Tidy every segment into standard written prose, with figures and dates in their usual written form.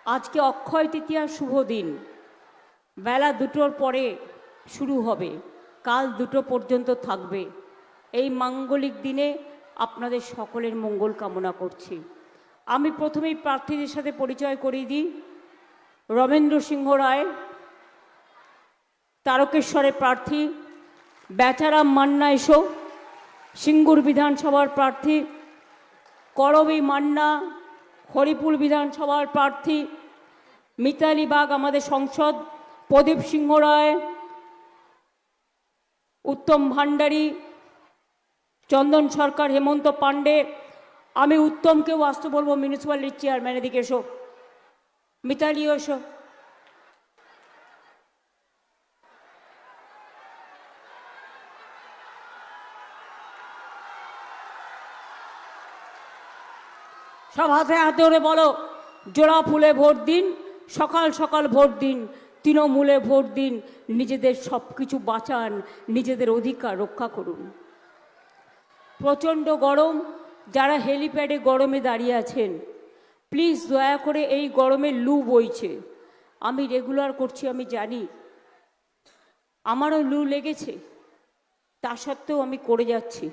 আজকে অক্ষয় তৃতীয়ার শুভ দিন। বেলা 2টোর পরে শুরু হবে, কাল 2টো পর্যন্ত থাকবে। এই মাঙ্গলিক দিনে আপনাদের সকলের মঙ্গল কামনা করছি। আমি প্রথমেই প্রার্থীদের সাথে পরিচয় করিয়ে দিই। রমেন্দ্র সিংহ রায় তারকেশ্বরের প্রার্থী, বেচারাম মান্না এসো সিঙ্গুর বিধানসভার প্রার্থী, করবী মান্না হরিপুর বিধানসভার প্রার্থী, মিতালি বাগ আমাদের সংসদ, প্রদীপ সিংহ রায়, উত্তম ভান্ডারী, চন্দন সরকার, হেমন্ত পাণ্ডে। আমি উত্তমকেও আসতে বলবো, মিউনিসিপ্যালিটির চেয়ারম্যান, এদিকে এসো। মিতালিও এসো। সব হাতে হাতে ওরে বলো, জোড়া ফুলে ভোট দিন, সকাল সকাল ভোট দিন, তৃণমূলে ভোট দিন, নিজেদের সব কিছু বাঁচান, নিজেদের অধিকার রক্ষা করুন। প্রচণ্ড গরম, যারা হেলিপ্যাডে গরমে দাঁড়িয়ে আছেন প্লিজ দয়া করে, এই গরমে লু বইছে, আমি রেগুলার করছি, আমি জানি, আমারও লু লেগেছে, তা সত্ত্বেও আমি করে যাচ্ছি।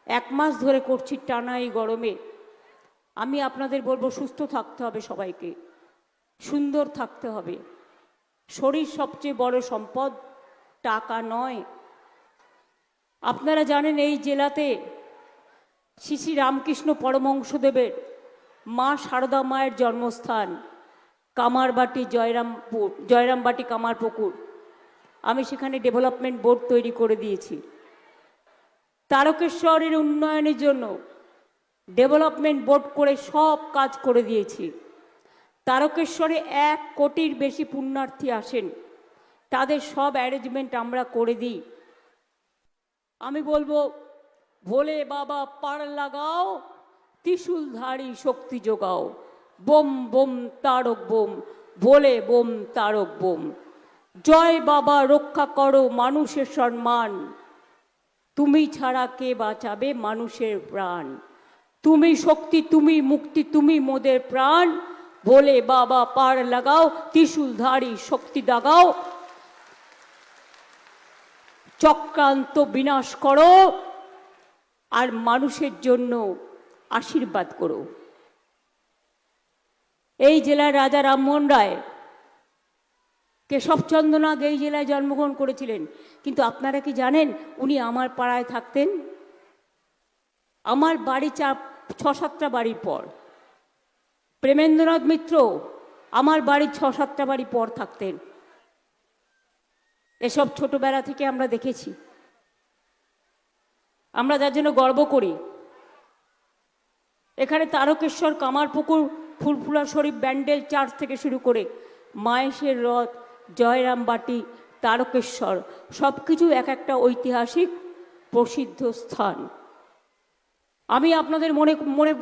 1 মাস ধরে করছি টানা এই গরমে। আমি আপনাদের বলবো, সুস্থ থাকতে হবে সবাইকে, সুন্দর থাকতে হবে। শরীর সবচেয়ে বড় সম্পদ, টাকা নয়। আপনারা জানেন এই জেলাতে শ্রী শ্রী রামকৃষ্ণ পরমহংসদেবের মা সারদা মায়ের জন্মস্থান, কামারবাটি জয়রামবাটি কামারপুকুর। আমি সেখানে ডেভেলপমেন্ট বোর্ড তৈরি করে দিয়েছি। তারকেশ্বরের উন্নয়নের জন্য ডেভেলপমেন্ট বোর্ড করে সব কাজ করে দিয়েছি। তারকেশ্বরে 1 কোটির বেশি পুণ্যার্থী আসেন, তাদের সব অ্যারেঞ্জমেন্ট আমরা করে দিই। আমি বলবো, ভোলে বাবা পার লাগাও, ত্রিশূলধারী শক্তি যোগাও, বোম বোম তারক বোম, ভোলে বোম তারক বোম। জয় বাবা, রক্ষা করো মানুষের সম্মান, তুমি ছাড়া কে বাঁচাবে মানুষের প্রাণ। তুমি শক্তি, তুমি মুক্তি, তুমি মোদের প্রাণ, ভোলে বাবা পার লাগাও, ত্রিশূলধারী শক্তি দাগাও, চক্রান্ত বিনাশ করো, আর মানুষের জন্য আশীর্বাদ করো। এই জেলার রাজা রামমোহন রায় কেশবচন্দ্রনাথ এই জেলায় জন্মগ্রহণ করেছিলেন, কিন্তু আপনারা কি জানেন উনি আমার পাড়ায় থাকতেন? আমার বাড়ি 6-7টা বাড়ির পর। প্রেমেন্দ্রনাথ মিত্র আমার বাড়ির 6-7টা বাড়ি পর থাকতেন। এসব ছোটবেলা থেকে আমরা দেখেছি, আমরা যার জন্য গর্ব করি। এখানে তারকেশ্বর, কামারপুকুর, ফুলফুলা শরীফ, ব্যান্ডেল চার্চ থেকে শুরু করে মায়েশের রথ, জয়রামবাটি, তারকেশ্বর, সব কিছু এক একটা ঐতিহাসিক প্রসিদ্ধ স্থান। আমি আপনাদের মনে মনে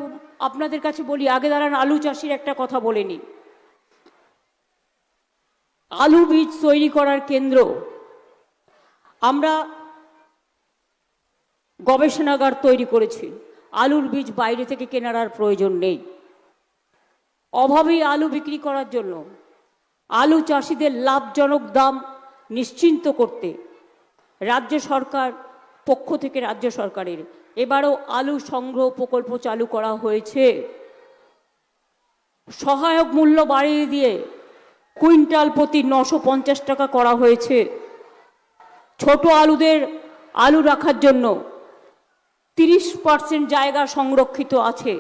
আপনাদের কাছে বলি, আগে দাঁড়ান, আলু চাষির একটা কথা বলে নি। আলু বীজ তৈরি করার কেন্দ্র, আমরা গবেষণাগার তৈরি করেছি। আলুর বীজ বাইরে থেকে কেনার আর প্রয়োজন নেই। অভাবী আলু বিক্রি করার জন্য, আলু চাষিদের লাভজনক দাম নিশ্চিন্ত করতে রাজ্য সরকার পক্ষ থেকে, রাজ্য সরকারের এবারও আলু সংগ্রহ প্রকল্প চালু করা হয়েছে। সহায়ক মূল্য বাড়িয়ে দিয়ে কুইন্টাল প্রতি 950 টাকা করা হয়েছে। ছোট আলুদের আলু রাখার জন্য 30% জায়গা সংরক্ষিত আছে।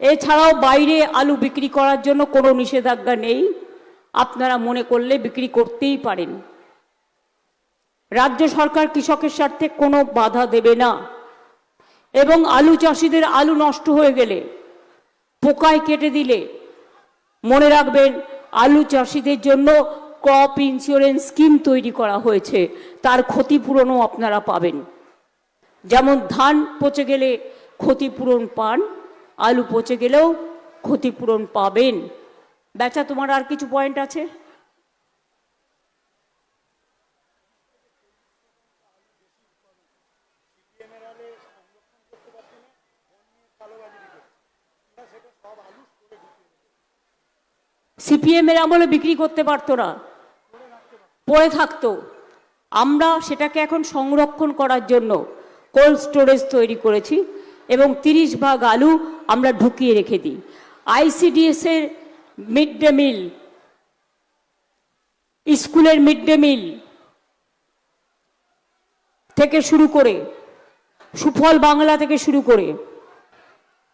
এছাড়াও বাইরে আলু বিক্রি করার জন্য কোনো নিষেধাজ্ঞা নেই, আপনারা মনে করলে বিক্রি করতেই পারেন। রাজ্য সরকার কৃষকের স্বার্থে কোনো বাধা দেবে না, এবং আলু চাষিদের আলু নষ্ট হয়ে গেলে, পোকায় কেটে দিলে, মনে রাখবেন আলু চাষিদের জন্য ক্রপ ইন্স্যুরেন্স স্কিম তৈরি করা হয়েছে, তার ক্ষতিপূরণও আপনারা পাবেন। যেমন ধান পচে গেলে ক্ষতিপূরণ পান, আলু পচে গেলেও ক্ষতিপূরণ পাবেন। বেচা, তোমার আর কিছু পয়েন্ট আছে? সিপিএম এর আমলে বিক্রি করতে পারতো না, পড়ে থাকতো। আমরা সেটাকে এখন সংরক্ষণ করার জন্য কোল্ড স্টোরেজ তৈরি করেছি এবং 30 ভাগ আলু আমরা ঢুকিয়ে রেখে দিই। আইসিডিএস এর মিড ডে মিল, স্কুলের মিড ডে মিল থেকে শুরু করে, সুফল বাংলা থেকে শুরু করে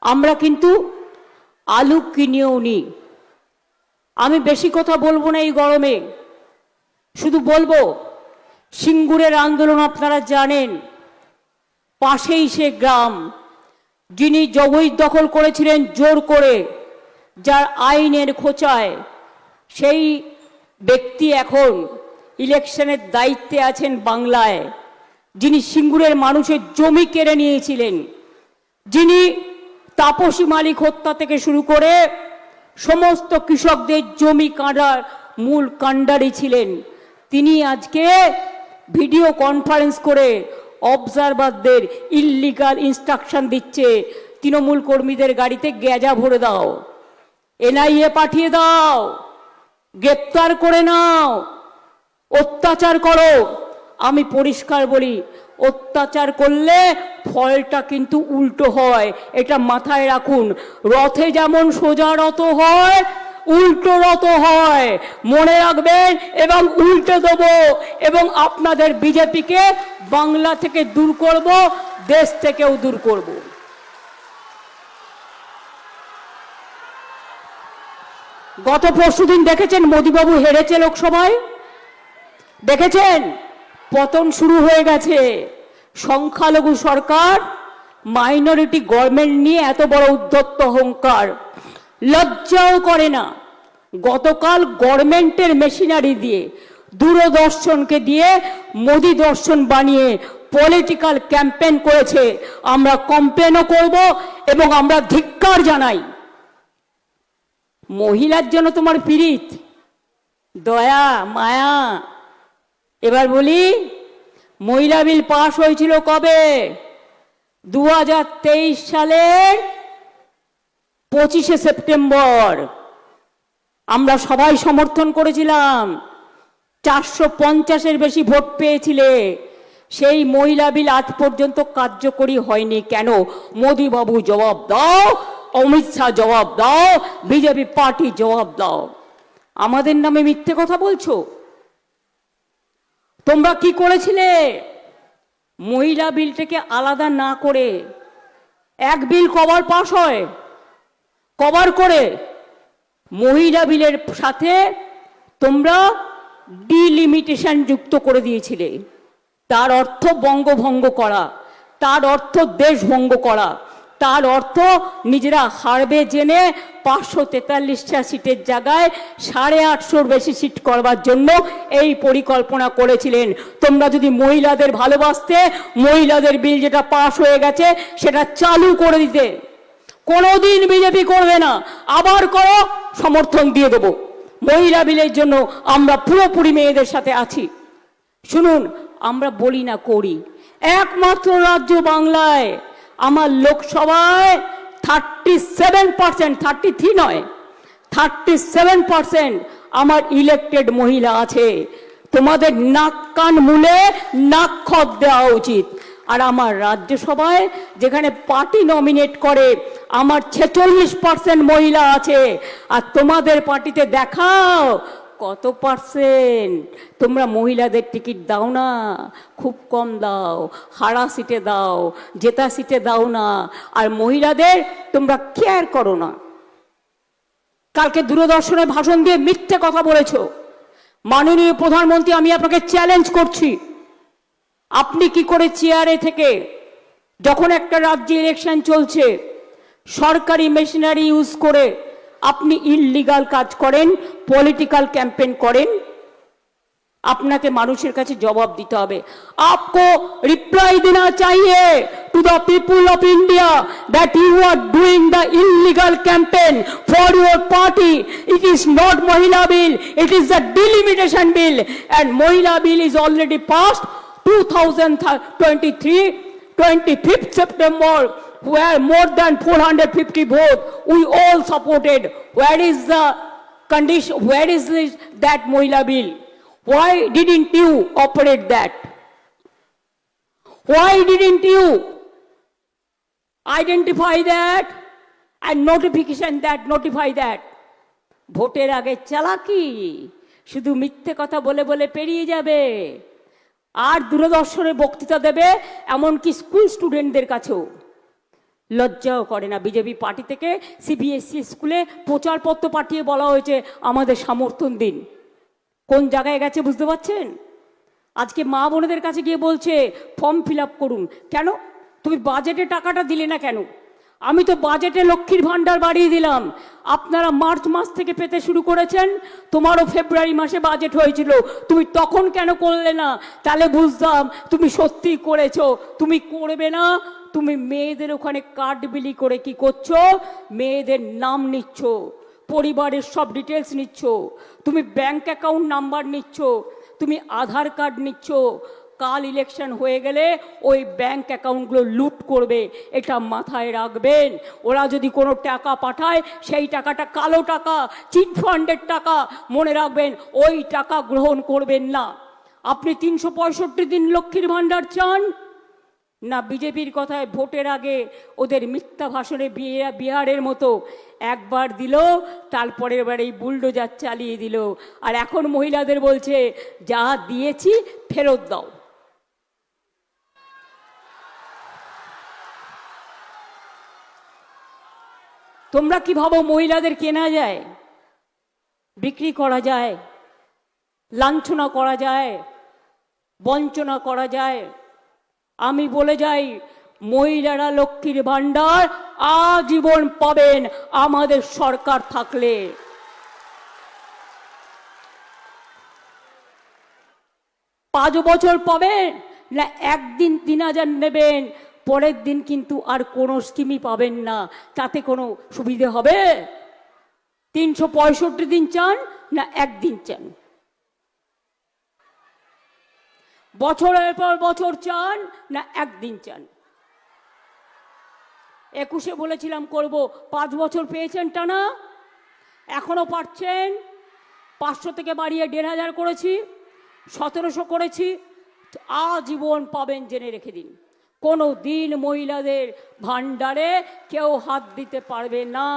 আমরা কিন্তু আলু কিনেও নিই। আমি বেশি কথা বলবো না এই গরমে, শুধু বলবো সিঙ্গুরের আন্দোলন আপনারা জানেন, পাশেই সে গ্রাম যিনি জমি দখল করেছিলেন জোর করে, যার আইনের খোঁচায়, সেই ব্যক্তি এখন ইলেকশনের দায়িত্বে আছেন বাংলায়, যিনি সিঙ্গুরের মানুষের জমি কেড়ে নিয়েছিলেন, যিনি তাপসী মালিক হত্যা থেকে শুরু করে সমস্ত কৃষকদের জমি কাটার মূল কাণ্ডারি ছিলেন, তিনি আজকে ভিডিও কনফারেন্স করে অবজারভারদের ইল্লিগাল ইনস্ট্রাকশন দিচ্ছে, তৃণমূল কর্মীদের গাড়িতে গ্যাজা ভরে দাও, এনআইএ পাঠিয়ে দাও, গ্রেপ্তার করে নাও, অত্যাচার করো। আমি পরিষ্কার বলি, অত্যাচার করলে ফলটা কিন্তু উল্টো হয়, এটা মাথায় রাখুন। রথে যেমন সোজা রথ হয়, উল্টো রথ হয়, মনে রাখবেন। এবং উল্টে দেবো এবং আপনাদের বিজেপিকে বাংলা থেকে দূর করব, দেশ থেকেও দূর করব। গত পরশুদিন দেখেছেন মোদিবাবু হেরেছে লোকসভায়, দেখেছেন পতন শুরু হয়ে গেছে। সংখ্যালঘু সরকার, মাইনরিটি গভর্নমেন্ট নিয়ে এত বড় উদ্ধত্ত অহংকার, লজ্জাও করে না। গতকাল গভর্নমেন্টের মেশিনারি দিয়ে, দূরদর্শনকে দিয়ে মোদি দর্শন বানিয়ে পলিটিক্যাল ক্যাম্পেইন করেছে। আমরা কমপ্লেনও করব এবং আমরা ধিক্কার জানাই। মহিলার জন্য তোমার পীড়িত, দয়া মায়া। এবার বলি, মহিলা বিল পাশ হয়েছিল কবে? 2023 সালের 25শে সেপ্টেম্বর। আমরা সবাই সমর্থন করেছিলাম, 450-এর বেশি ভোট পেয়েছিলে। সেই মহিলা বিল আজ পর্যন্ত কার্যকরী হয়নি কেন? মোদি বাবু জবাব দাও, অমিত শাহ জবাব দাও, বিজেপি পার্টি জবাব দাও। আমাদের নামে মিথ্যে কথা বলছো। তোমরা কি করেছিলে? মহিলা বিলটাকে আলাদা না করে, এক বিল কবার পাস হয়, কভার করে মহিলা বিলের সাথে তোমরা ডিলিমিটেশন যুক্ত করে দিয়েছিলে। তার অর্থ বঙ্গভঙ্গ করা, তার অর্থ দেশভঙ্গ করা, তার অর্থ নিজেরা হারবে জেনে 543টা সিটের জায়গায় 850-র বেশি সিট করবার জন্য এই পরিকল্পনা করেছিলেন। তোমরা যদি মহিলাদের ভালোবাসতে, মহিলাদের বিল যেটা পাশ হয়ে গেছে সেটা চালু করে দিতে। কোনোদিন বিজেপি করবে না, আবার করো, সমর্থন দিয়ে দেবো। মহিলা বিলের জন্য আমরা পুরোপুরি মেয়েদের সাথে আছি। শুনুন, আমরা বলি না, করি। একমাত্র রাজ্য বাংলায় আমার লোকসভায় 37%, 33 নয়, 37% আমার ইলেক্টেড মহিলা আছে। তোমাদের নাক কান মুলে নাক খত দেওয়া উচিত। আর আমার রাজ্যসভায় যেখানে পার্টি নমিনেট করে, আমার 46% মহিলা আছে। আর তোমাদের পার্টিতে দেখাও কত পার্সেন্ট তোমরা মহিলাদের টিকিট দাও না, খুব কম দাও, হারা সিটে দাও, জেতা সিটে দাও না। আর মহিলাদের তোমরা কেয়ার করো না। কালকে দূরদর্শনে ভাষণ দিয়ে মিথ্যে কথা বলেছো। মাননীয় প্রধানমন্ত্রী, আমি আপনাকে চ্যালেঞ্জ করছি, আপনি কি করে চেয়ারে থেকে, যখন একটা রাজ্যে ইলেকশন চলছে, সরকারি মেশিনারি ইউজ করে আপনি ইললিগাল কাজ করেন, পলিটিক্যাল ক্যাম্পেইন করেন? আপনাকে মানুষের কাছে জবাব দিতে হবে। आपको रिप्लाई देना चाहिए to the people of India that you are doing the illegal campaign for your party. It is not Mahila bill, it is the delimitation bill, and Mahila bill is already passed 2023, 25th September, where more than 450 votes we all supported. Where is the condition, where is that Mohila bill? Why didn't you operate that? Why didn't you identify that and notify that? ভোটের আগে চালাকি, শুধু মিথ্যে কথা বলে বলে পেরিয়ে যাবে, আর দূরদর্শনে বক্তৃতা দেবে, এমনকি স্কুল স্টুডেন্টদের কাছেও। লজ্জাও করে না। বিজেপি পার্টি থেকে সিবিএসসি স্কুলে প্রচারপত্র পাঠিয়ে বলা হয়েছে আমাদের সমর্থন দিন। কোন জায়গায় গেছে বুঝতে পারছেন? আজকে মা বোনেদের কাছে গিয়ে বলছে ফর্ম ফিল আপ করুন। কেন? তুমি বাজেটে টাকাটা দিলে না কেন? আমি তো বাজেটে লক্ষ্মীর ভাণ্ডার বাড়িয়ে দিলাম, আপনারা মার্চ মাস থেকে পেতে শুরু করেছেন, তোমারও ফেব্রুয়ারি মাসে বাজেট হয়েছিল, তুমি তখন কেন করলে না? তাহলে বুঝতাম তুমি সত্যি করেছো। তুমি করবে না, তুমি মেয়েদের ওখানে কার্ড বিলি করে কি করছো? মেয়েদের নাম নিচ্ছ, পরিবারের সব ডিটেলস নিচ্ছ, তুমি ব্যাংক অ্যাকাউন্ট নাম্বার নিচ্ছ, তুমি আধার কার্ড নিচ্ছ। কাল ইলেকশন হয়ে গেলে ওই ব্যাংক অ্যাকাউন্টগুলো লুট করবে, এটা মাথায় রাখবেন। ওরা যদি কোনো টাকা পাঠায় সেই টাকাটা কালো টাকা, চিট ফান্ডের টাকা, মনে রাখবেন ওই টাকা গ্রহণ করবেন না। আপনি 365 দিন লক্ষ্মীর ভাণ্ডার চান না? বিজেপির কথায় ভোটের আগে ওদের মিথ্যা ভাষণে বিহারের মতো একবার দিল, তারপরে এবার এই বুলডোজার চালিয়ে দিল, আর এখন মহিলাদের বলছে যা দিয়েছি ফেরত দাও। তোমরা কি ভাবো মহিলাদের কেনা যায়, বিক্রি করা যায়, লাঞ্ছনা করা যায়, বঞ্চনা করা যায়? আমি বলে যাই, মহিলারা লক্ষ্মীর ভাণ্ডার আজীবন পাবেন আমাদের সরকার থাকলে। 5 বছর পাবেন না একদিন 3000 নেবেন, পরের দিন কিন্তু আর কোনো স্কিমই পাবেন না। তাতে কোনো সুবিধে হবে? 365 দিন চান না একদিন চান? বছরের পর বছর চান না একদিন চান? 21-এ বলেছিলাম করব, 5 বছর পেয়েছেন টানা, এখনো পাচ্ছেন। 500 থেকে বাড়িয়ে 1500 করেছি, 1700 করেছি, আজীবন পাবেন, জেনে রেখে দিন। কোনো দিন মহিলাদের ভাণ্ডারে কেউ হাত দিতে পারবে না।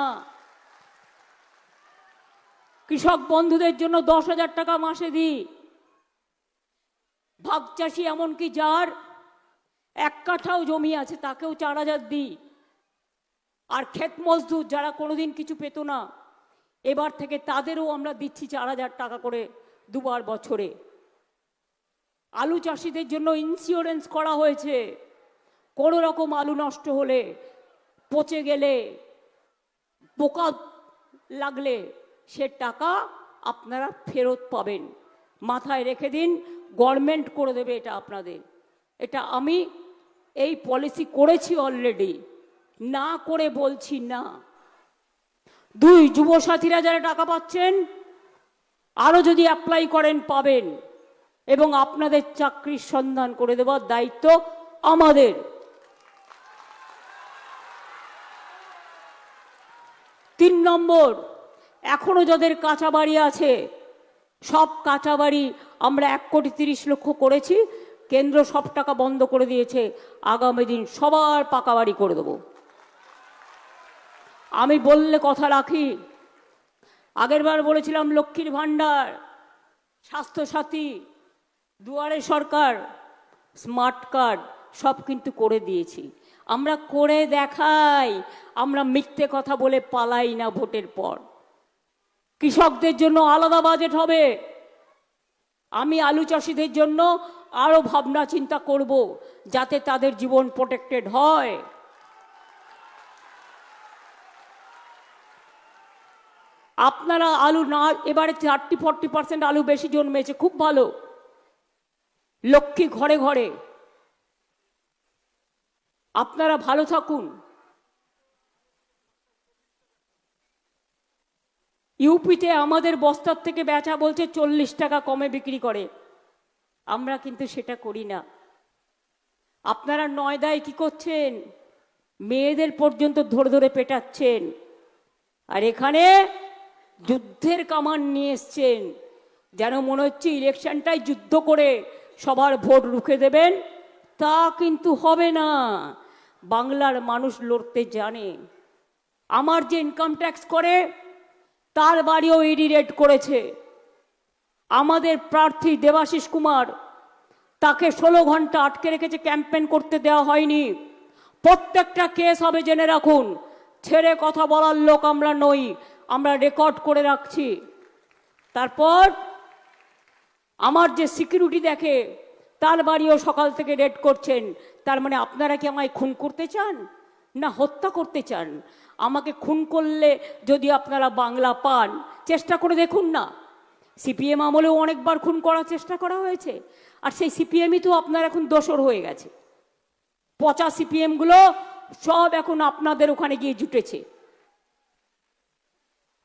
কৃষক বন্ধুদের জন্য 10,000 টাকা মাসে দিই। ভাগ চাষি, এমনকি যার 1 কাঠাও জমি আছে তাকেও 4,000 দিই। আর ক্ষেত মজদুর যারা কোনোদিন কিছু পেত না, এবার থেকে তাদেরও আমরা দিচ্ছি 4,000 টাকা করে দুবার বছরে। আলু চাষিদের জন্য ইন্স্যুরেন্স করা হয়েছে, কোনো রকম আলু নষ্ট হলে, পচে গেলে, পোকা লাগলে সে টাকা আপনারা ফেরত পাবেন। মাথায় রেখে দিন, গভর্নমেন্ট করে দেবে এটা আপনাদের। এটা আমি এই পলিসি করেছি অলরেডি, না করে বলছি না। 2 যুবসাথীরা যারা টাকা পাচ্ছেন, আরও যদি অ্যাপ্লাই করেন পাবেন, এবং আপনাদের চাকরির সন্ধান করে দেওয়ার দায়িত্ব আমাদের। 3 নম্বর, এখনো যাদের কাঁচা বাড়ি আছে, সব কাঁচা বাড়ি আমরা 1,30,00,000 করেছি, কেন্দ্র সব টাকা বন্ধ করে দিয়েছে। আগামী দিন সবার পাকা বাড়ি করে দেব। আমি বললে কথা রাখি। আগেরবার বলেছিলাম লক্ষ্মীর ভাণ্ডার, স্বাস্থ্যসাথী, দুয়ারে সরকার, স্মার্ট কার্ড সব কিন্তু করে দিয়েছি। আমরা করে দেখাই, আমরা মিথ্যে কথা বলে পালাই না ভোটের পর। কৃষকদের জন্য আলাদা বাজেট হবে। আমি আলু চাষিদের জন্য আরো ভাবনা চিন্তা করব, যাতে তাদের জীবন প্রোটেক্টেড হয়। আপনারা আলু না, এবারে 30-40% আলু বেশি জন্মেছে, খুব ভালো। লক্ষ্মী ঘরে ঘরে, আপনারা ভালো থাকুন। ইউপিতে আমাদের বস্তার থেকে বেচা বলছে 40 টাকা কমে বিক্রি করে, আমরা কিন্তু সেটা করি না। আপনারা নয়দায় কি করছেন? মেয়েদের পর্যন্ত ধরে ধরে পেটাচ্ছেন। আর এখানে যুদ্ধের কামান নিয়ে এসছেন, যেন মনে হচ্ছে ইলেকশনটাই যুদ্ধ করে সবার ভোট রুখে দেবেন। তা কিন্তু হবে না। বাংলার মানুষ লড়তে জানে। আমার যে ইনকাম ট্যাক্স করে তার বাড়িও ইডি রেড করেছে। আমাদের প্রার্থী দেবাশিস কুমার, তাকে 16 ঘন্টা আটকে রেখেছে, ক্যাম্পেইন করতে দেওয়া হয়নি। প্রত্যেকটা কেস হবে, জেনে রাখুন। ছেড়ে কথা বলার লোক আমরা নই, আমরা রেকর্ড করে রাখছি। তারপর আমার যে সিকিউরিটি দেখে তার বাড়িও সকাল থেকে রেড করছেন। তার মানে আপনারা কি আমায় খুন করতে চান না হত্যা করতে চান? আমাকে খুন করলে যদি আপনারা বাংলা পান, চেষ্টা করে দেখুন না। সিপিএম আমলেও অনেকবার খুন করার চেষ্টা করা হয়েছে, আর সেই সিপিএমই তো আপনার এখন দোসর হয়ে গেছে। পচা সিপিএমগুলো সব এখন আপনাদের ওখানে গিয়ে জুটেছে,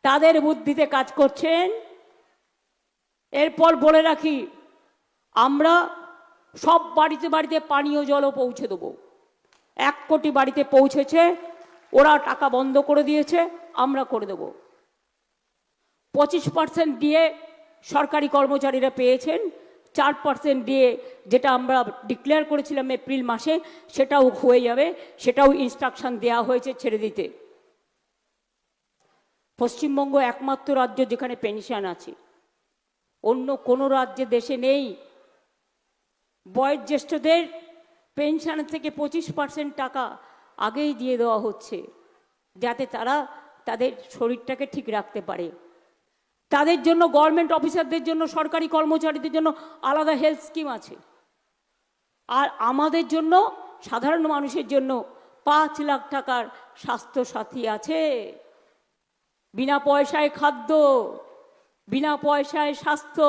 তাদের বুদ্ধিতে কাজ করছেন। এরপর বলে রাখি, আমরা সব বাড়িতে বাড়িতে পানীয় জলও পৌঁছে দেবো। 1 কোটি বাড়িতে পৌঁছেছে, ওরা টাকা বন্ধ করে দিয়েছে, আমরা করে দেব। 25% দিয়ে সরকারি কর্মচারীরা পেয়েছেন, 4% দিয়ে যেটা আমরা ডিক্লেয়ার করেছিলাম এপ্রিল মাসে সেটাও হয়ে যাবে, সেটাও ইনস্ট্রাকশন দেওয়া হয়েছে ছেড়ে দিতে। পশ্চিমবঙ্গ একমাত্র রাজ্য যেখানে পেনশন আছে, অন্য কোনো রাজ্যে দেশে নেই। বয়োজ্যেষ্ঠদের পেনশন থেকে 25% টাকা আগেই দিয়ে দেওয়া হচ্ছে, যাতে তারা তাদের শরীরটাকে ঠিক রাখতে পারে। তাদের জন্য, গভর্নমেন্ট অফিসারদের জন্য, সরকারি কর্মচারীদের জন্য আলাদা হেলথ স্কিম আছে। আর আমাদের জন্য, সাধারণ মানুষের জন্য 5 লাখ টাকার স্বাস্থ্য সাথী আছে। বিনা পয়সায় খাদ্য, বিনা পয়সায় স্বাস্থ্য,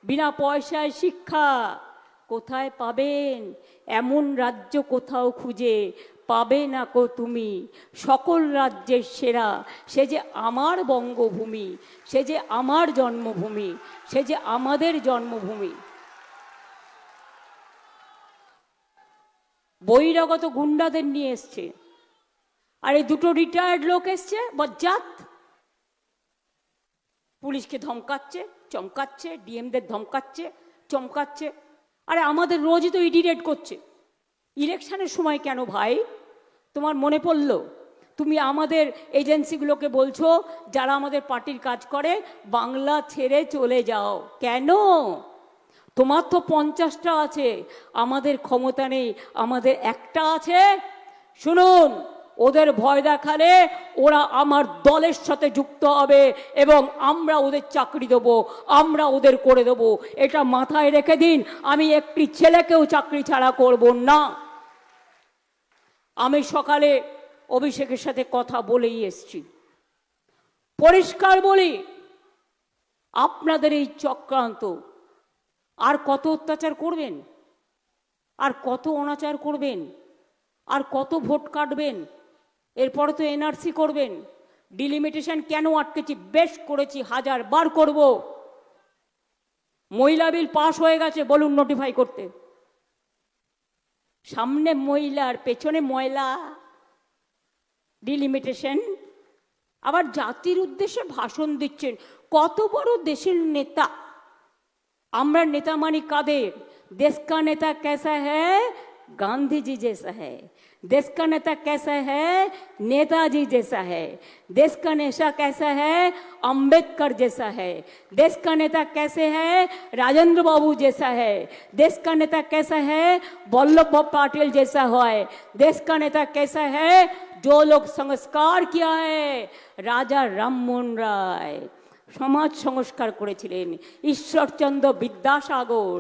বিনা পয়সায় শিক্ষা। কোথায় পাবেন? এমন রাজ্য কোথাও খুঁজে পাবে না কো তুমি। সকল রাজ্যের সেরা, সে যে আমার বঙ্গভূমি, সে যে আমার জন্মভূমি, সে যে আমাদের জন্মভূমি। বহিরাগত গুন্ডাদের নিয়ে এসছে, আর এই 2টো রিটায়ার্ড লোক এসছে বজ্জাত, পুলিশকে ধমকাচ্ছে, চমকাচ্ছে, ডিএমদের ধমকাচ্ছে, চমকাচ্ছে। আরে আমাদের রোজই তো ইডি রেড করছে, ইলেকশনের সময় কেন ভাই? তোমার মনে পড়ল? তুমি আমাদের এজেন্সিগুলোকে বলছো যারা আমাদের পার্টির কাজ করে, বাংলা ছেড়ে চলে যাও। কেন? তোমার তো 50টা আছে, আমাদের ক্ষমতা নেই, আমাদের একটা আছে। শুনুন, ওদের ভয় দেখালে ওরা আমার দলের সাথে যুক্ত হবে এবং আমরা ওদের চাকরি দেবো, আমরা ওদের করে দেবো। এটা মাথায় রেখে দিন। আমি একটি ছেলেকেও চাকরি ছাড়া করব না। আমি সকালে অভিষেকের সাথে কথা বলেই এসছি। পরিষ্কার বলি, আপনাদের এই চক্রান্ত আর কত অত্যাচার করবেন, আর কত অনাচার করবেন, আর কত ভোট কাটবেন? এরপরে তো এনআরসি করবেন। ডিলিমিটেশন কেন আটকেছি? বেশ করেছি, 1000 বার করব। মহিলা বিল পাস হয়ে গেছে, বলুন নোটিফাই করতে। সামনে মহিলার পেছনে ময়লা, ডিলিমিটেশন। আবার জাতির উদ্দেশ্যে ভাষণ দিচ্ছেন। কত বড় দেশের নেতা! আমরা নেতা মানি কাদের? देश का नेता कैसा है? गांधी जी जैसा है। देश का नेता कैसा है? नेताजी जैसा है। देश का नेता कैसा है? अंबेडकर जैसा है। देश का नेता कैसे है? राजेंद्र बाबू जैसा है। देश का नेता कैसा है? वल्लभ भाई पटेल जैसा है। देश का नेता कैसा है? जो लोग संस्कार किया है, राजा राममोहन राय সমাজ সংস্কার করেছিলেন, ঈশ্বরচন্দ্র বিদ্যাসাগর,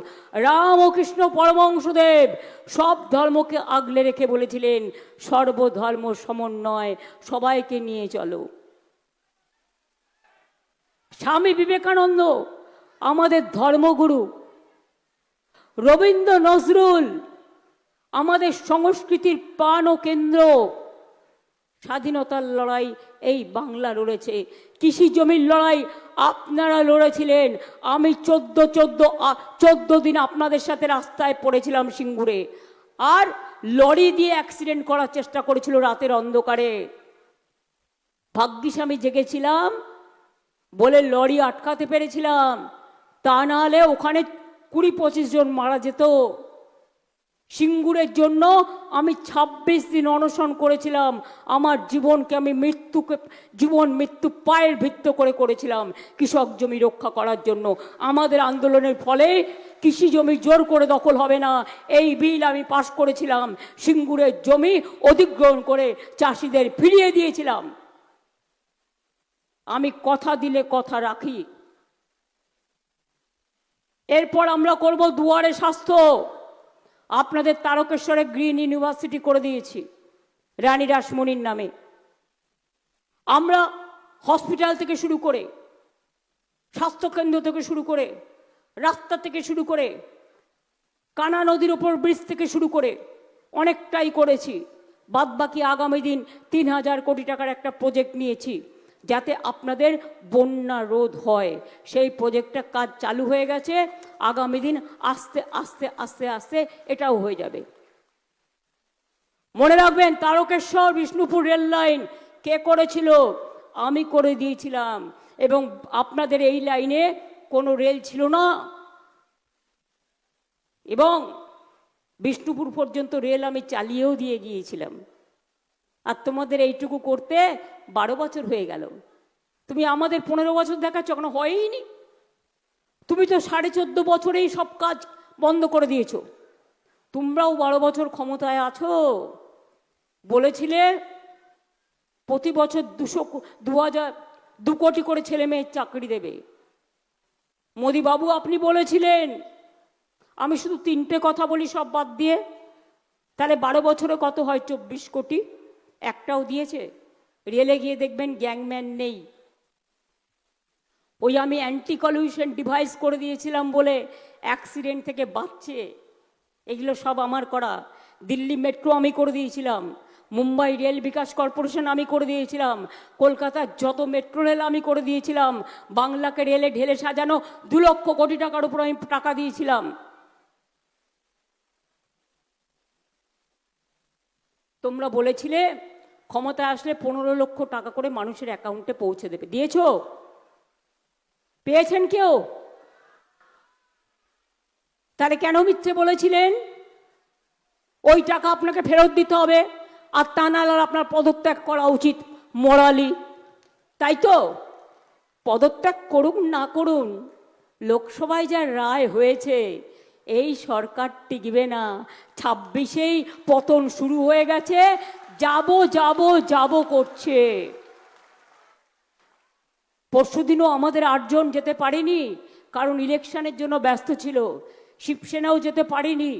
রামকৃষ্ণ পরমহংসদেব সব ধর্মকে আগলে রেখে বলেছিলেন সর্বধর্ম সমন্বয়, সবাইকে নিয়ে চলো। স্বামী বিবেকানন্দ আমাদের ধর্মগুরু, রবীন্দ্র নজরুল আমাদের সংস্কৃতির প্রাণ ও কেন্দ্র। স্বাধীনতার লড়াই এই বাংলা লড়েছে। কৃষি জমির লড়াই আপনারা লড়েছিলেন। আমি 14 দিন আপনাদের সাথে রাস্তায় পড়েছিলাম সিঙ্গুরে, আর লরি দিয়ে অ্যাক্সিডেন্ট করার চেষ্টা করেছিল রাতের অন্ধকারে। ভাগ্যিস আমি জেগেছিলাম, বলে লরি আটকাতে পেরেছিলাম, তা না হলে ওখানে 20-25 জন মারা যেত। সিঙ্গুরের জন্য আমি 26 দিন অনশন করেছিলাম। আমার জীবনকে আমি জীবন মৃত্যু পায়ের ভিত্তি করে করেছিলাম কৃষক জমি রক্ষা করার জন্য। আমাদের আন্দোলনের ফলে কৃষি জমি জোর করে দখল হবে না, এই বিল আমি পাশ করেছিলাম। সিঙ্গুরের জমি অধিগ্রহণ করে চাষিদের ফিরিয়ে দিয়েছিলাম। আমি কথা দিলে কথা রাখি। এরপর আমরা করব দুয়ারে স্বাস্থ্য। আপনাদের তারকেশ্বরে গ্রিন ইউনিভার্সিটি করে দিয়েছি রানী রাসমণির নামে। আমরা হসপিটাল থেকে শুরু করে, স্বাস্থ্যকেন্দ্র থেকে শুরু করে, রাস্তা থেকে শুরু করে, কানা নদীর ওপর ব্রিজ থেকে শুরু করে অনেকটাই করেছি। বাদবাকি আগামী দিন 3000 কোটি টাকার একটা প্রজেক্ট নিয়েছি যাতে আপনাদের বন্যা রোধ হয়। সেই প্রজেক্টটা কাজ চালু হয়ে গেছে। আগামী দিন আস্তে আস্তে আস্তে আস্তে এটাও হয়ে যাবে। মনে রাখবেন, তারকেশ্বর বিষ্ণুপুর রেল লাইন কে করেছিল? আমি করে দিয়েছিলাম। এবং আপনাদের এই লাইনে কোনো রেল ছিল না, এবং বিষ্ণুপুর পর্যন্ত রেল আমি চালিয়েও দিয়ে গিয়েছিলাম। আর তোমাদের এইটুকু করতে 12 বছর হয়ে গেল। তুমি আমাদের 15 বছর দেখাচ্ছ, এখনো হয়নি। তুমি তো 14.5 বছরেই সব কাজ বন্ধ করে দিয়েছো। তোমরাও 12 বছর ক্ষমতায় আছো। বলেছিলে প্রতি বছর 2 কোটি করে ছেলে মেয়ের চাকরি দেবে। মোদি বাবু আপনি বলেছিলেন। আমি শুধু 3টে কথা বলি সব বাদ দিয়ে, তাহলে 12 বছরে কত হয়? 24 কোটি। একটাও দিয়েছে? রেলে গিয়ে দেখবেন গ্যাংম্যান নেই। ওই আমি অ্যান্টি কলিউশন ডিভাইস করে দিয়েছিলাম বলে অ্যাক্সিডেন্ট থেকে বাঁচছে। এগুলো সব আমার করা। দিল্লি মেট্রো আমি করে দিয়েছিলাম, মুম্বাই রেল বিকাশ কর্পোরেশন আমি করে দিয়েছিলাম, কলকাতার যত মেট্রো রেল আমি করে দিয়েছিলাম, বাংলাকে রেলে ঢেলে সাজানো 2 লক্ষ কোটি টাকার উপর আমি টাকা দিয়েছিলাম। তোমরা বলেছিলে ক্ষমতায় আসলে 15 লক্ষ টাকা করে মানুষের অ্যাকাউন্টে পৌঁছে দেবে। দিয়েছো? পেয়েছেন কেউ? তাহলে কেন মিথ্যে বলেছিলেন? ওই টাকা আপনাকে ফেরত দিতে হবে, আর তা নাহলে আপনার পদত্যাগ করা উচিত মোরালি। তাই তো? পদত্যাগ করুন না করুন, লোকসভায় যা রায় হয়েছে, এই সরকার টিকবে না। 26-এই পতন শুরু হয়ে গেছে। যাব যাব যাব করছে। পরশুদিনও আমাদের 8 জন যেতে পারেনি, কারণ ইলেকশনের জন্য ব্যস্ত ছিল। শিবসেনাও যেতে পারেনি,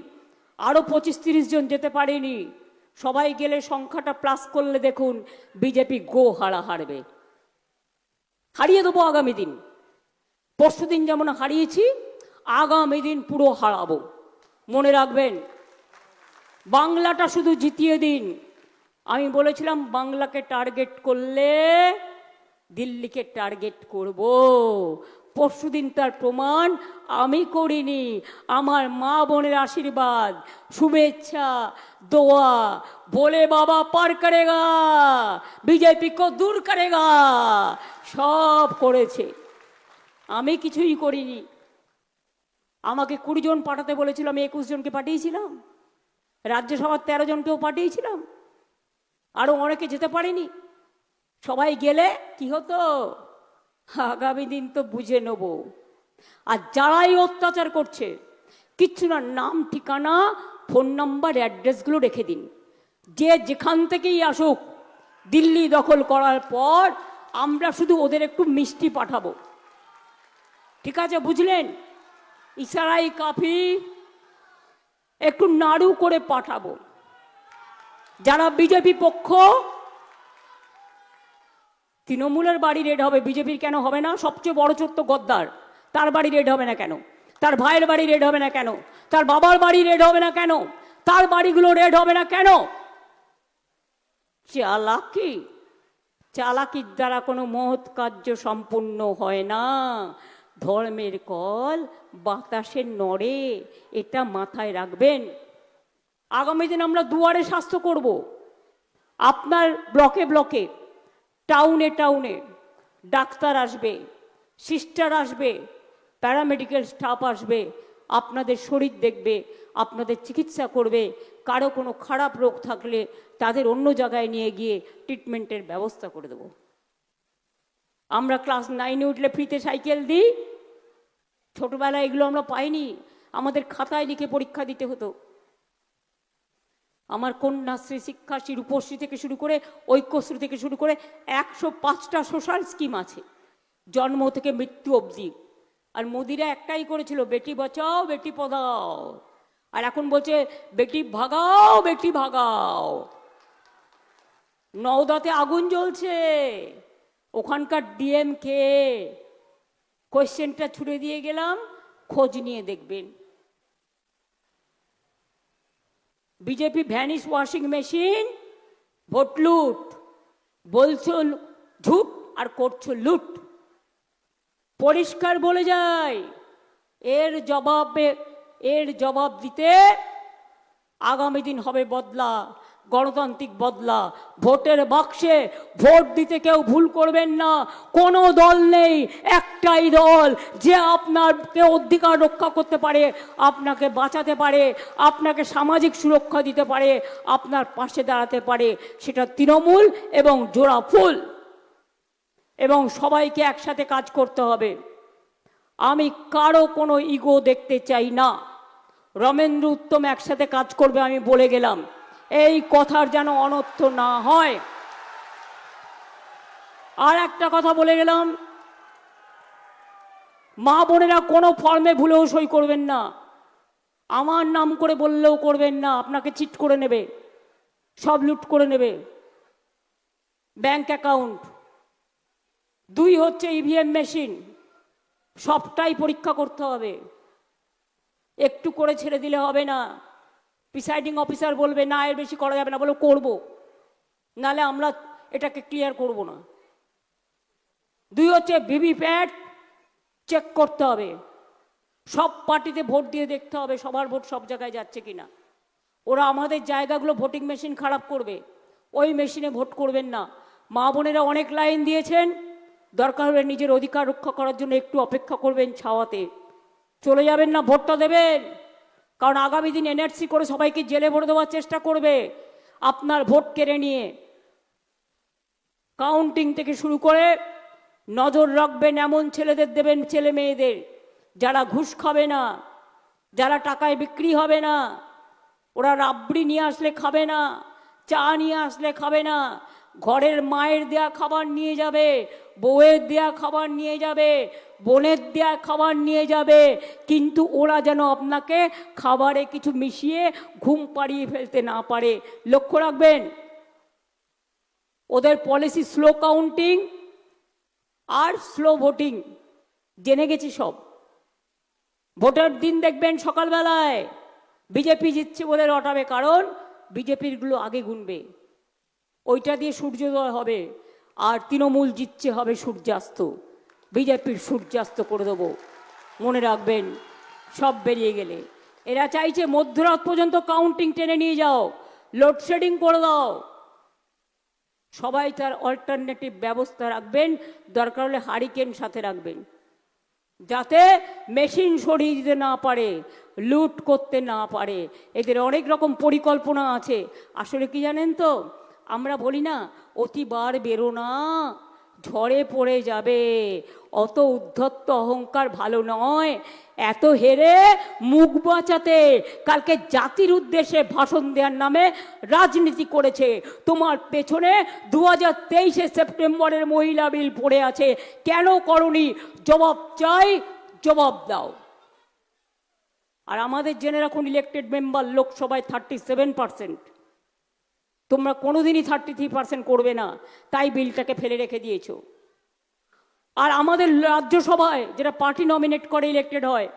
আরও 25-30 জন যেতে পারেনি। সবাই গেলে সংখ্যাটা প্লাস করলে দেখুন বিজেপি হারবে। হারিয়ে দেবো আগামী দিন। পরশুদিন যেমন হারিয়েছি, আগামী দিন পুরো হারাবো। মনে রাখবেন, বাংলাটা শুধু জিতিয়ে দিন। আমি বলেছিলাম বাংলাকে টার্গেট করলে দিল্লিকে টার্গেট করব। পরশুদিন তার প্রমাণ আমি করিনি। আমার মা বোনের আশীর্বাদ, শুভেচ্ছা, দোয়া, বলে বাবা পার করেগা, বিজেপি কো দূর করেগা, সব করেছে। আমি কিছুই করিনি। আমাকে 20 জন পাঠাতে বলেছিল, আমি 21 জনকে পাঠিয়েছিলাম। রাজ্যসভার 13 জনকেও পাঠিয়েছিলাম। আরো অনেকে যেতে পারেনি। সবাই গেলে কি হতো? আগামী দিন তো বুঝে নেব। আর যারাই অত্যাচার করছে, কিচ্ছু না, নাম ঠিকানা ফোন নাম্বার অ্যাড্রেসগুলো রেখে দিন। যে যেখান থেকেই আসুক, দিল্লি দখল করার পর আমরা শুধু ওদের একটু মিষ্টি পাঠাবো। ঠিক আছে, বুঝলেন? ইশারাই কাফি, একটু নাড়ু করে পাঠাবো। যারা বিজেপি পক্ষ, তৃণমূলের বাড়ি রেড হবে, বিজেপির কেন হবে না? সবচেয়ে বড় চোর তো গদ্দার, তার বাড়ি রেড হবে না কেন? তার ভাইয়ের বাড়ি রেড হবে না কেন? তার বাবার বাড়ি রেড হবে না কেন? তার বাড়িগুলো রেড হবে না কেন? চালাকি, চালাকির দ্বারা কোনো মহৎ কার্য সম্পূর্ণ হয় না। ধর্মের কল বাতাসে নড়ে, এটা মাথায় রাখবেন। আগামী দিন আমরা দুয়ারে স্বাস্থ্য করব। আপনার ব্লকে ব্লকে, টাউনে টাউনে ডাক্তার আসবে, সিস্টার আসবে, প্যারামেডিক্যাল স্টাফ আসবে, আপনাদের শরীর দেখবে, আপনাদের চিকিৎসা করবে। কারো কোনো খারাপ রোগ থাকলে তাদের অন্য জায়গায় নিয়ে গিয়ে ট্রিটমেন্টের ব্যবস্থা করে দেব। আমরা ক্লাস 9-এ উঠলে ফ্রিতে সাইকেল দিই। ছোটবেলায় এগুলো আমরা পাইনি, আমাদের খাতায় লিখে পরীক্ষা দিতে হতো। আমার কন্যাশ্রী, শিক্ষাশ্রী, রূপশ্রী থেকে শুরু করে ঐক্যশ্রী থেকে শুরু করে 105টা সোশ্যাল স্কিম আছে, জন্ম থেকে মৃত্যু অবধি। আর মোদিরা একটাই করেছিল, বেটি বাঁচাও বেটি পড়াও। আর এখন বলছে বেটি ভাগাও বেটি ভাগাও। নওদাতে আগুন জ্বলছে, ওখানকার ডিএম কে? কোয়েশ্চেনটা ছুড়ে দিয়ে গেলাম, খোঁজ নিয়ে দেখবেন। BJP vanish washing machine, vote লুট, বলছো ঝুট আর করছো লুট। পরিষ্কার বলে যায়, এর জবাব দিতে আগামী দিন হবে বদলা, গণতান্ত্রিক বদলা। ভোটের বাক্সে ভোট দিতে কেউ ভুল করবেন না। কোনো দল নেই, একটাই দল যে আপনাকে অধিকার রক্ষা করতে পারে, আপনাকে বাঁচাতে পারে, আপনাকে সামাজিক সুরক্ষা দিতে পারে, আপনার পাশে দাঁড়াতে পারে, সেটা তৃণমূল এবং জোড়া ফুল। এবং সবাইকে একসাথে কাজ করতে হবে। আমি কারো কোনো ইগো দেখতে চাই না। রমেন্দ্র উত্তম একসাথে কাজ করবে, আমি বলে গেলাম। এই কথার যেন অনর্থ না হয়। আর একটা কথা বলে গেলাম, মা বোনেরা কোনো ফর্মে ভুলেও সই করবেন না। আমার নাম করে বললেও করবেন না, আপনাকে চিট করে নেবে, সব লুট করে নেবে। ব্যাংক অ্যাকাউন্ট, 2 হচ্ছে ইভিএম মেশিন, সবটাই পরীক্ষা করতে হবে। একটু করে ছেড়ে দিলে হবে না। প্রিসাইডিং অফিসার বলবে না এর বেশি করা যাবে না, বলে করবো, নালে আমরা এটাকে ক্লিয়ার করব না। 2 হচ্ছে ভিভিপ্যাট চেক করতে হবে। সব পার্টিতে ভোট দিয়ে দেখতে হবে সবার ভোট সব জায়গায় যাচ্ছে কিনা। ওরা আমাদের জায়গাগুলো ভোটিং মেশিন খারাপ করবে, ওই মেশিনে ভোট করবেন না। মা বোনেরা অনেক লাইন দিয়েছেন, দরকার হলে নিজের অধিকার রক্ষা করার জন্য একটু অপেক্ষা করবেন, ছাওয়াতে চলে যাবেন না, ভোটটা দেবেন। কারণ আগামী দিন এনআরসি করে সবাইকে জেলে ভরে দেওয়ার চেষ্টা করবে আপনার ভোট কেড়ে নিয়ে। কাউন্টিং থেকে শুরু করে নজর রাখবেন, এমন ছেলেদের দেবেন, ছেলে মেয়েদের যারা ঘুষ খাবে না, যারা টাকায় বিক্রি হবে না। ওরা রাবড়ি নিয়ে আসলে খাবে না, চা নিয়ে আসলে খাবে না, ঘরের মায়ের দেয়া খাবার নিয়ে যাবে, বউয়ের দেয়া খাবার নিয়ে যাবে, বোনের দেয়া খাবার নিয়ে যাবে। কিন্তু ওরা যেন আপনাকে খাবারে কিছু মিশিয়ে ঘুম পাড়িয়ে ফেলতে না পারে, লক্ষ্য রাখবেন। ওদের পলিসি স্লো কাউন্টিং আর স্লো ভোটিং, জেনে গেছি সব। ভোটের দিন দেখবেন সকালবেলায় বিজেপি জিতছে বলে রটাবে, কারণ বিজেপিরগুলো আগে গুনবে, ওইটা দিয়ে সূর্যোদয় হবে। আর তৃণমূল জিতছে হবে সূর্যাস্ত, বিজেপির সূর্যাস্ত করে দেবো, মনে রাখবেন। সব বেরিয়ে গেলে এরা চাইছে মধ্যরাত পর্যন্ত কাউন্টিং টেনে নিয়ে যাও, লোডশেডিং করে দাও। সবাই তার অল্টারনেটিভ ব্যবস্থা রাখবেন, দরকার হলে হারিকেন সাথে রাখবেন, যাতে মেশিন সরিয়ে দিতে না পারে, লুট করতে না পারে। এদের অনেক রকম পরিকল্পনা আছে। আসলে কি জানেন তো, আমরা বলি না অতিবার বেরো না, ঝড়ে পড়ে যাবে। অত উদ্ধত্ত অহংকার ভালো নয়। এত হেরে মুখ বাঁচাতে কালকে জাতির উদ্দেশ্যে ভাষণ দেওয়ার নামে রাজনীতি করেছে। তোমার পেছনে 2023 সেপ্টেম্বরের মহিলা বিল পড়ে আছে, কেন করনি? জবাব চাই, জবাব দাও। আর আমাদের জেনে রাখুন, ইলেক্টেড মেম্বার লোকসভায় 37%, তোমরা কোনোদিনই 33% করবে না, তাই বিলটাকে ফেলে রেখে দিয়েছো। আর আমাদের রাজ্যসভায় যেটা পার্টি নমিনেট করে ইলেক্টেড হয়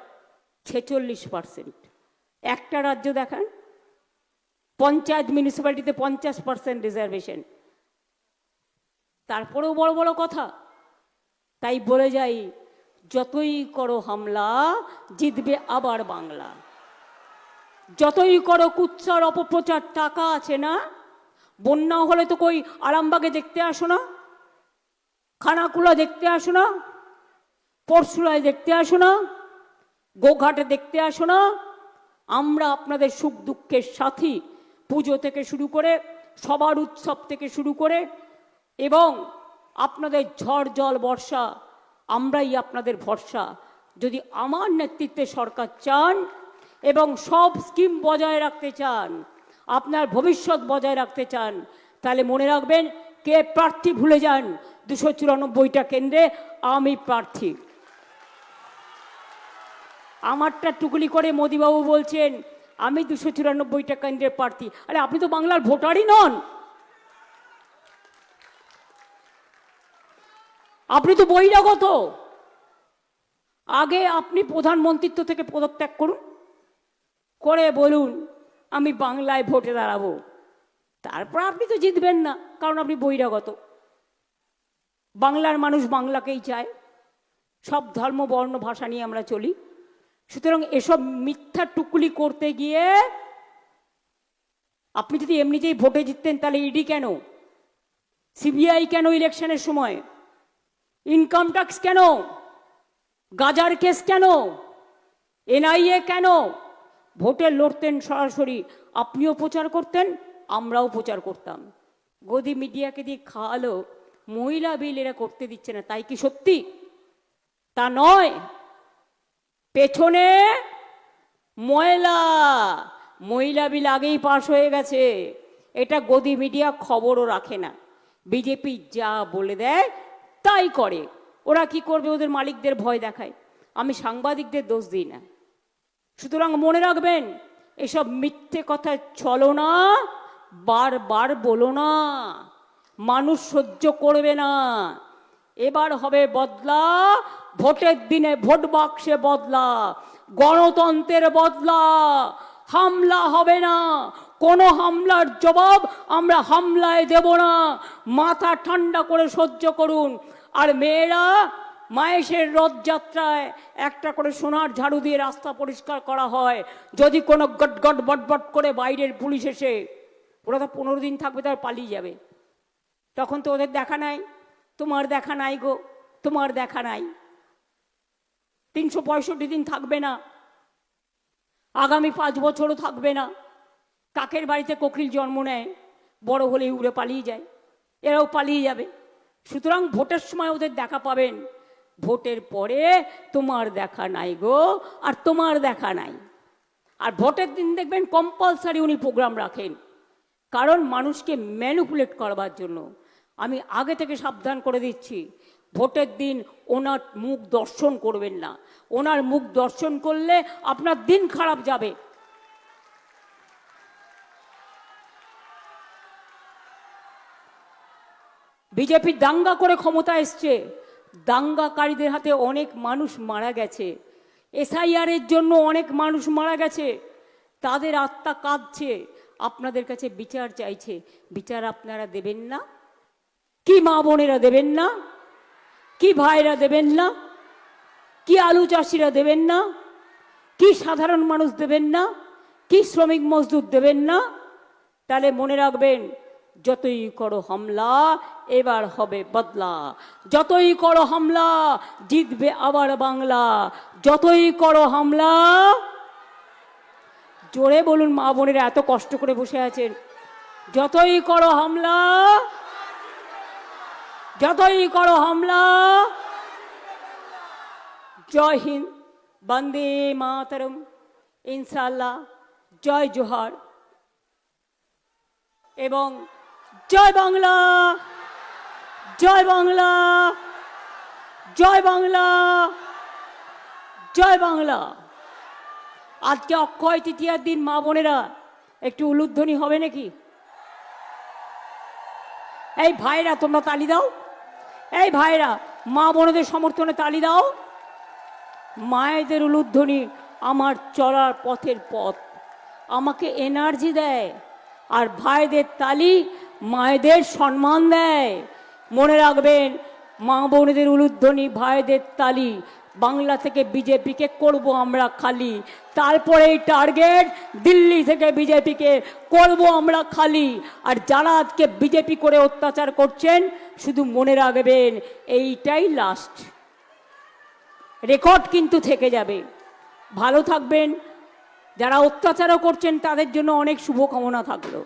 46%। একটা রাজ্য দেখান, পঞ্চায়েত মিউনিসিপ্যালিটিতে 50% রিজার্ভেশন। তারপরেও বড় বড় কথা। তাই বলে যাই, যতই করো হামলা জিতবে আবার বাংলা। যতই করো কুৎসার অপপ্রচার, টাকা আছে না? বন্যা হলে তো কই আরামবাগে দেখতে আসো না, খানাকুলা দেখতে আসো না, পরশুরায় দেখতে আসো না, গোঘাটে দেখতে আসো না। আমরা আপনাদের সুখ দুঃখের সাথী, পুজো থেকে শুরু করে সবার উৎসব থেকে শুরু করে এবং আপনাদের ঝড় জল বর্ষা, আমরাই আপনাদের ভরসা। যদি আমার নেতৃত্বে সরকার চান এবং সব স্কিম বজায় রাখতে চান, আপনার ভবিষ্যৎ বজায় রাখতে চান, তাহলে মনে রাখবেন কে প্রার্থী ভুলে যান। 294টা কেন্দ্রে আমি প্রার্থী। আমারটা টুকলি করে মোদিবাবু বলছেন আমি 294টা কেন্দ্রের প্রার্থী। আরে আপনি তো বাংলার ভোটারই নন, আপনি তো বহিরাগত। আগে আপনি প্রধানমন্ত্রিত্ব থেকে পদত্যাগ করুন, করে বলুন আমি বাংলায় ভোটে দাঁড়াবো, তারপর আপনি তো জিতবেন না, কারণ আপনি বহিরাগত। বাংলার মানুষ বাংলাকেই চায়, সব ধর্ম বর্ণ ভাষা নিয়ে আমরা চলি। সুতরাং এসব মিথ্যা টুকলি করতে গিয়ে আপনি যদি এমনিতেই ভোটে জিততেন, তাহলে ইডি কেন, সিবিআই কেন ইলেকশনের সময়, ইনকাম ট্যাক্স কেন, গাজার কেস কেন, এনআইএ কেন? ভোটে লড়তেন সরাসরি, আপনিও প্রচার করতেন, আমরাও প্রচার করতাম। গদি মিডিয়াকে দিয়ে খাওয়ালো মহিলা বিল এরা করতে দিচ্ছে না, তাই কি সত্যি? তা নয়, পেছনে মহিলা বিল আগেই পাশ হয়ে গেছে। এটা গদি মিডিয়া খবরও রাখে না, বিজেপি যা বলে দেয় তাই করে। ওরা কি করবে, ওদের মালিকদের ভয় দেখায়। আমি সাংবাদিকদের দোষ দিই না। সুতরাং মনে রাখবেন, এসব মিথ্যে কথা চলো না, বারবার বলো না, মানুষ সহ্য করবে না। এবার হবে বদলা, ভোটের দিনে ভোট বাক্সে বদলা, গণতন্ত্রের বদলা। হামলা হবে না, কোনো হামলার জবাব আমরা হামলায় দেব না। মাথা ঠান্ডা করে সহ্য করুন। আর মেয়েরা মায়েশের রথযাত্রায় একটা করে সোনার ঝাড়ু দিয়ে রাস্তা পরিষ্কার করা হয়। যদি কোনো গটগট বটবট করে বাইরের পুলিশ এসে, ওরা তো 15 দিন থাকবে, তার পালিয়ে যাবে, তখন তো ওদের দেখা নাই। তোমার দেখা নাই গো, তোমার দেখা নাই। 365 দিন থাকবে না, আগামী 5 বছরও থাকবে না। কাকের বাড়িতে কোকিল জন্ম নেয়, বড় হলে উড়ে পালিয়ে যায়, এরাও পালিয়ে যাবে। সুতরাং ভোটের সময় ওদের দেখা পাবেন, ভোটের পরে তোমার দেখা নাই গো, আর তোমার দেখা নাই। আর ভোটের দিন দেখবেন কম্পালসারি উনি প্রোগ্রাম রাখেন, কারণ মানুষকে ম্যানিপুলেট করবার জন্য। আমি আগে থেকে সাবধান করে দিচ্ছি, ভোটের দিন ওনার মুখ দর্শন করবেন না। ওনার মুখ দর্শন করলে আপনার দিন খারাপ যাবে। বিজেপি দাঙ্গা করে ক্ষমতা এসছে, দাঙ্গাকারীদের হাতে অনেক মানুষ মারা গেছে, এসআইআরের জন্য অনেক মানুষ মারা গেছে, তাদের আত্মা কাঁদছে, আপনাদের কাছে বিচার চাইছে। বিচার আপনারা দেবেন না? কি মা বোনেরা দেবেন না? কি ভাইরা দেবেন না? কি আলু চাষিরা দেবেন না? কি সাধারণ মানুষ দেবেন না? কি শ্রমিক মজদুর দেবেন না? তাহলে মনে রাখবেন, যতই করো হামলা এবার হবে বদলা, যতই করো হামলা জিতবে আবার বাংলা, যতই করো হামলা। জোরে বলুন মা বোনেরা, এত কষ্ট করে বসে আছেন। যতই করো হামলা, যতই করো হামলা। জয় হিন্দ, বন্দে মাতরম, ইনশাআল্লাহ, জয় জোহার এবং জয় বাংলা, জয় বাংলা, জয় বাংলা, জয় বাংলা। আজকে অক্ষয় তৃতীয়ার দিন, মা বোনেরা একটু উলুধ্বনি হবে নাকি? এই ভাইরা তোমরা তালি দাও, এই ভাইরা মা বোনদের সমর্থনে তালি দাও। মায়েদের উলুধ্বনি আমার চলার পথের পথ, আমাকে এনার্জি দেয়। আর ভাইদের তালি মায়েদের সম্মান দেয়। মনে রাখবেন, মা বোনেদের উলুধ্বনি, ভাইদের তালি। বাংলা থেকে বিজেপিকে করব আমরা খালি, তারপরে এই টার্গেট দিল্লি থেকে বিজেপিকে করব আমরা খালি। আর যারা আজকে বিজেপি করে অত্যাচার করছেন, শুধু মনে রাখবেন এইটাই লাস্ট। রেকর্ড কিন্তু থেকে যাবে। ভালো থাকবেন। যারা অত্যাচারও করছেন তাদের জন্য অনেক শুভকামনা থাকলো।